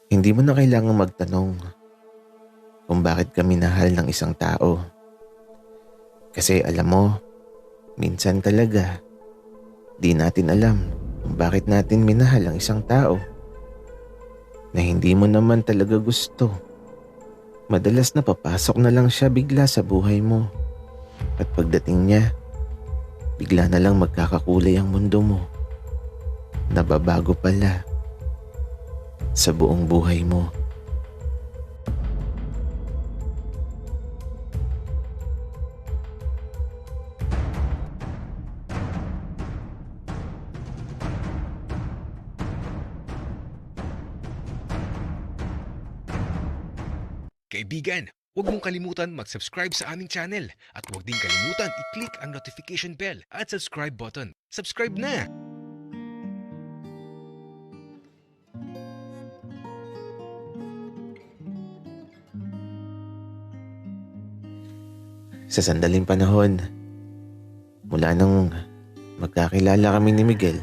Hindi mo na kailangang magtanong kung bakit ka minahal ng isang tao. Kasi alam mo, minsan talaga, di natin alam kung bakit natin minahal ang isang tao na hindi mo naman talaga gusto. Madalas na papasok na lang siya bigla sa buhay mo. At pagdating niya, bigla na lang magkakakulay ang mundo mo. Nababago pala sa buong buhay mo. Kaibigan, huwag mong kalimutan mag-subscribe sa aming channel at huwag din kalimutan i-click ang notification bell at subscribe button. Subscribe na! Sa sandaling panahon, mula nang magkakilala kami ni Miguel,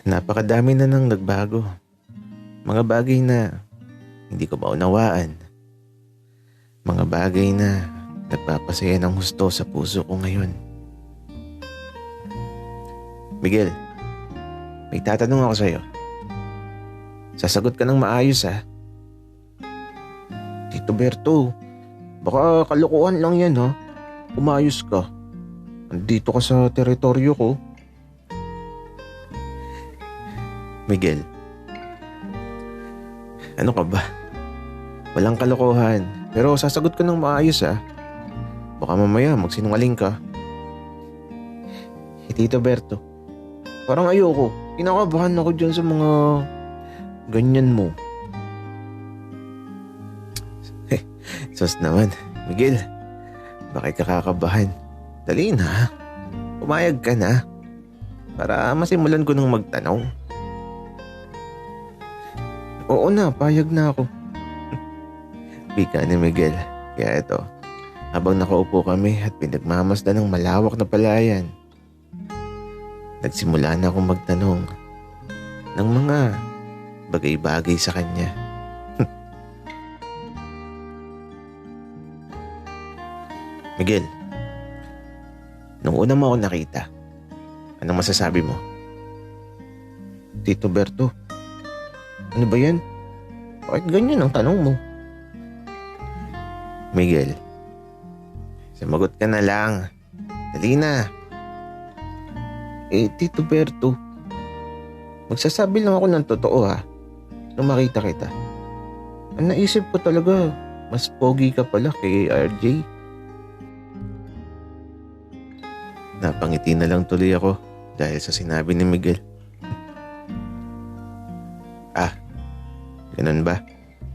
napakadami na nang nagbago. Mga bagay na hindi ko maunawaan. Mga bagay na nagpapasaya ng husto sa puso ko ngayon. Miguel, may tatanong ako sa'yo. Sasagot ka ng maayos ha. Tito Berto, baka kalokohan lang yan ha. Umayos ka. Andito ka sa teritoryo ko. Miguel, ano ka ba? Walang kalokohan. Pero sasagot ka ng maayos ha. Baka mamaya magsinungaling ka. Tito Berto, parang ayoko. Kinakabahan ako dyan sa mga ganyan mo. Sus naman, Miguel. Bakit ka kakabahan? Dali na. Pumayag ka na. Para masimulan ko nang magtanong. Oo na, payag na ako. Bika ni Miguel. Kaya ito, habang nakaupo kami at pinagmamasdan ng malawak na palayan, nagsimula na akong magtanong ng mga bagay-bagay sa kanya. Miguel, nung una mo ako nakita, anong masasabi mo? Tito Berto, ano ba yan? Bakit ganyan ang tanong mo? Miguel, sumagot ka na lang. Dali na. Tito Berto, magsasabi lang ako ng totoo ha. Nung makita kita, ang naisip ko talaga, mas pogi ka pala kay RJ. Napangiti na lang tuloy ako dahil sa sinabi ni Miguel. Ganun ba?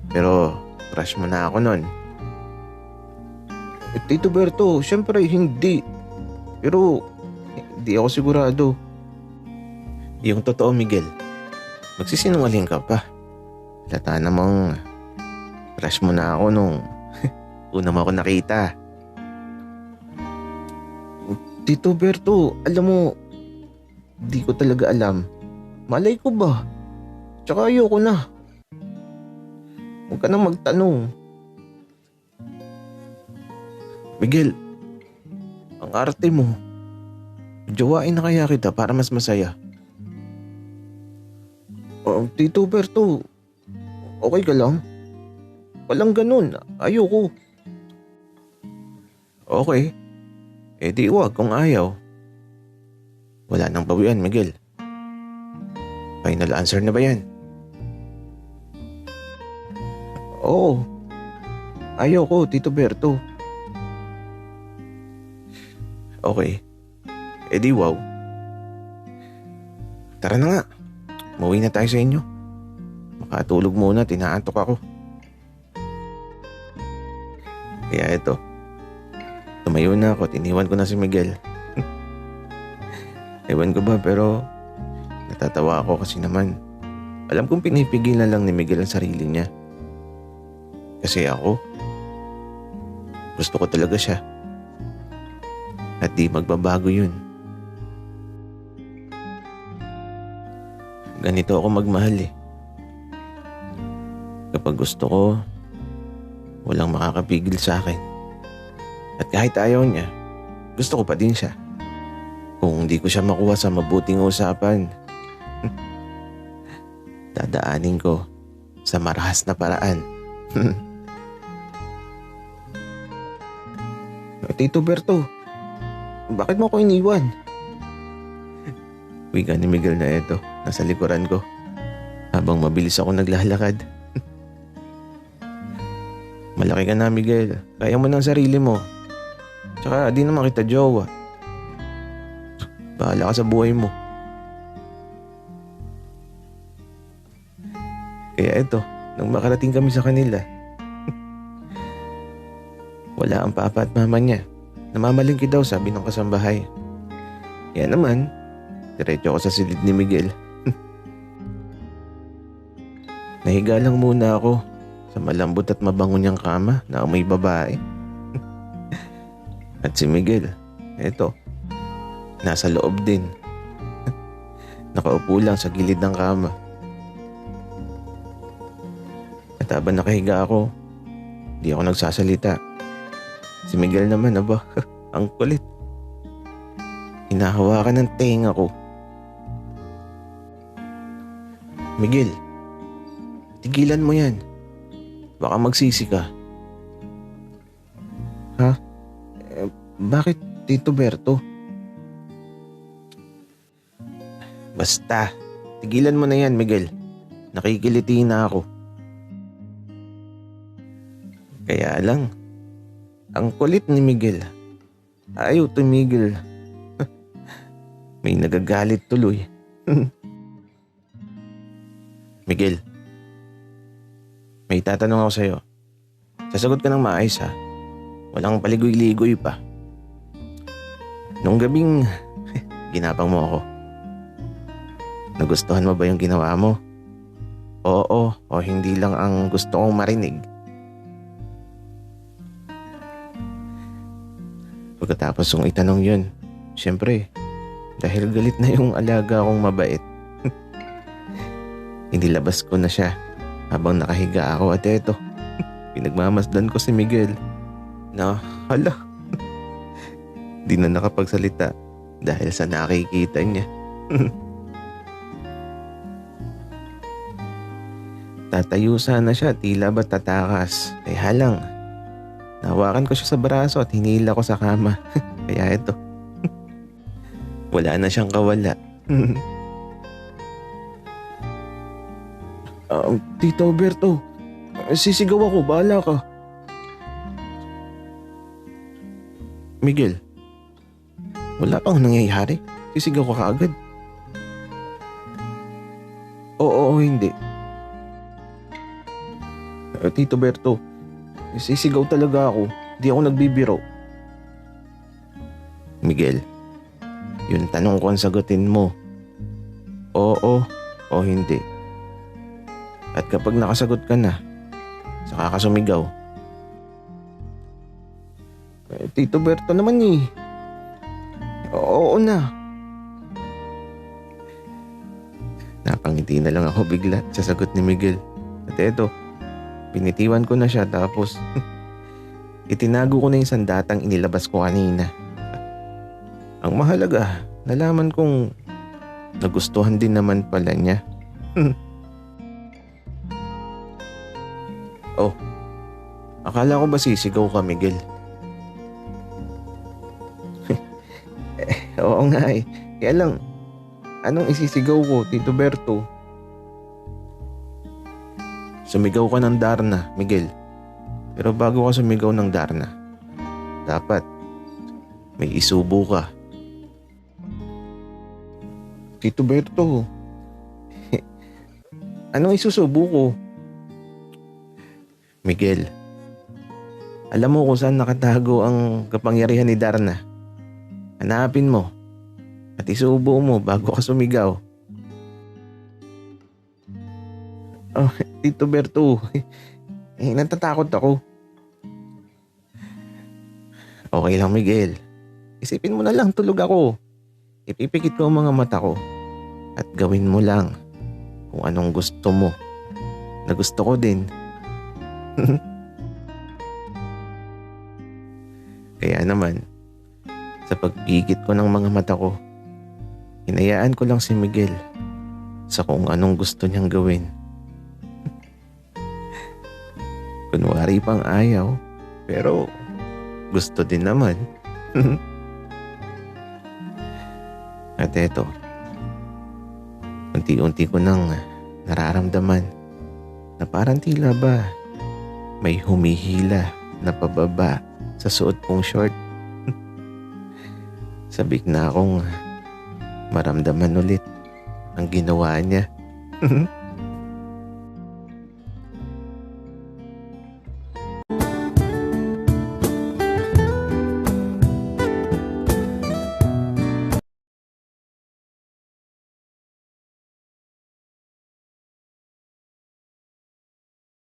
Pero crush mo na ako nun. Tito Berto, syempre hindi. Pero hindi ako sigurado. Yung totoo, Miguel, magsisinungaling ka pa. Lata namang crush mo na ako nung una mo ako nakita. Tito Berto, alam mo, di ko talaga alam. Malay ko ba? Tsaka ayoko na. Huwag ka nang magtanong. Miguel, ang arte mo. Jowain na kaya kita para mas masaya. Tito Berto, okay ka lang? Walang ganun, ayoko. Okay, di wag kung ayaw. Wala nang bawian, Miguel. Final answer na ba yan? Oo. Ayoko, Tito Berto. Okay. Di wow. Tara na nga. Mauwi na tayo sa inyo. Makatulog muna, tinaantok ako. Kaya ito. Tumayo na ako at iniwan ko na si Miguel. Ewan ko ba pero natatawa ako kasi naman alam kong pinipigilan lang ni Miguel ang sarili niya. Kasi ako, gusto ko talaga siya. At di magbabago yun. Ganito ako magmahal eh. Kapag gusto ko, walang makakapigil sa akin. At kahit ayaw niya, gusto ko pa din siya. Kung hindi ko siya makuha sa mabuting usapan, dadaanin ko sa marahas na paraan. Tito Berto, bakit mo ako iniwan? Wika ni Miguel na ito, nasa likuran ko, habang mabilis ako naglalakad. Malaki ka na, Miguel. Kaya mo ng sarili mo. Tsaka di naman kita jowa. Bahala ka sa buhay mo. Kaya ito, nang makarating kami sa kanila, wala ang papa at mama niya. Namamalingki daw, sabi ng kasambahay. Kaya naman, diretso ako sa silid ni Miguel. Nahiga lang muna ako sa malambot at mabango niyang kama na may babae. At si Miguel, eto, nasa loob din. Nakaupo lang sa gilid ng kama. At habang nakahiga ako, di ako nagsasalita. Si Miguel naman, aba, ang kulit. Hinahawakan ng tenga ko. Miguel, tigilan mo yan. Baka magsisi ka. Ha? Bakit, Tito Berto? Basta, tigilan mo na yan, Miguel. Nakikiliti na ako. Kaya lang, ang kulit ni Miguel. Ayaw tumigil. May nagagalit tuloy. Miguel, may tatanong ako sa'yo. Sasagot ka ng maayos ha. Walang paligoy-ligoy pa. Nung gabing ginapang mo ako, nagustuhan mo ba yung ginawa mo? Oo o hindi lang ang gusto kong marinig? Pagkatapos kong itanong yun, syempre, dahil galit na yung alaga kong mabait, inilabas ko na siya habang nakahiga ako at eto, pinagmamasdan ko si Miguel na hala, di na nakapagsalita dahil sa nakikita niya. Tatayo sana siya, tila ba tatakas. Kaya lang, nahawakan ko siya sa braso at hinila ko sa kama. Kaya ito, wala na siyang kawala. Tito Alberto, sisigaw ako, bahala ka. Miguel, wala pang nangyayari. Sisigaw ka kaagad. Oo, hindi. Tito Berto, sisigaw talaga ako. Di ako nagbibiro. Miguel, yung tanong ko ang sagutin mo. Oo o hindi. At kapag nakasagot ka na, saka ka sumigaw. Tito Berto naman eh. Oo na. Napangiti na lang ako bigla sa sagot ni Miguel. At eto, pinitiwan ko na siya tapos itinago ko na yung sandatang inilabas ko kanina. Ang mahalaga, nalaman kong nagustuhan din naman pala niya. Oh, akala ko ba sisigaw ka, Miguel? Oo nga eh. Kaya lang, anong isisigaw ko, Tito Berto? Sumigaw ka ng Darna, Miguel. Pero bago ka sumigaw ng Darna, dapat may isubo ka. Tito Berto, anong isusubo ko? Miguel, alam mo kung saan nakatago ang kapangyarihan ni Darna. Hanapin mo at isubo mo bago ka sumigaw. Oh, Tito Berto, natatakot ako. Okay lang, Miguel. Isipin mo na lang tulog ako. Ipipikit ko ang mga mata ko at gawin mo lang kung anong gusto mo na gusto ko din. Kaya naman, sa pagpigit ko ng mga mata ko, hinayaan ko lang si Miguel sa kung anong gusto niyang gawin. Kunwari pang ayaw, pero gusto din naman. At eto, unti-unti ko nang nararamdaman na parang tila ba may humihila na pababa sa suot kong short. Sabik na akong maramdaman ulit ang ginawa niya.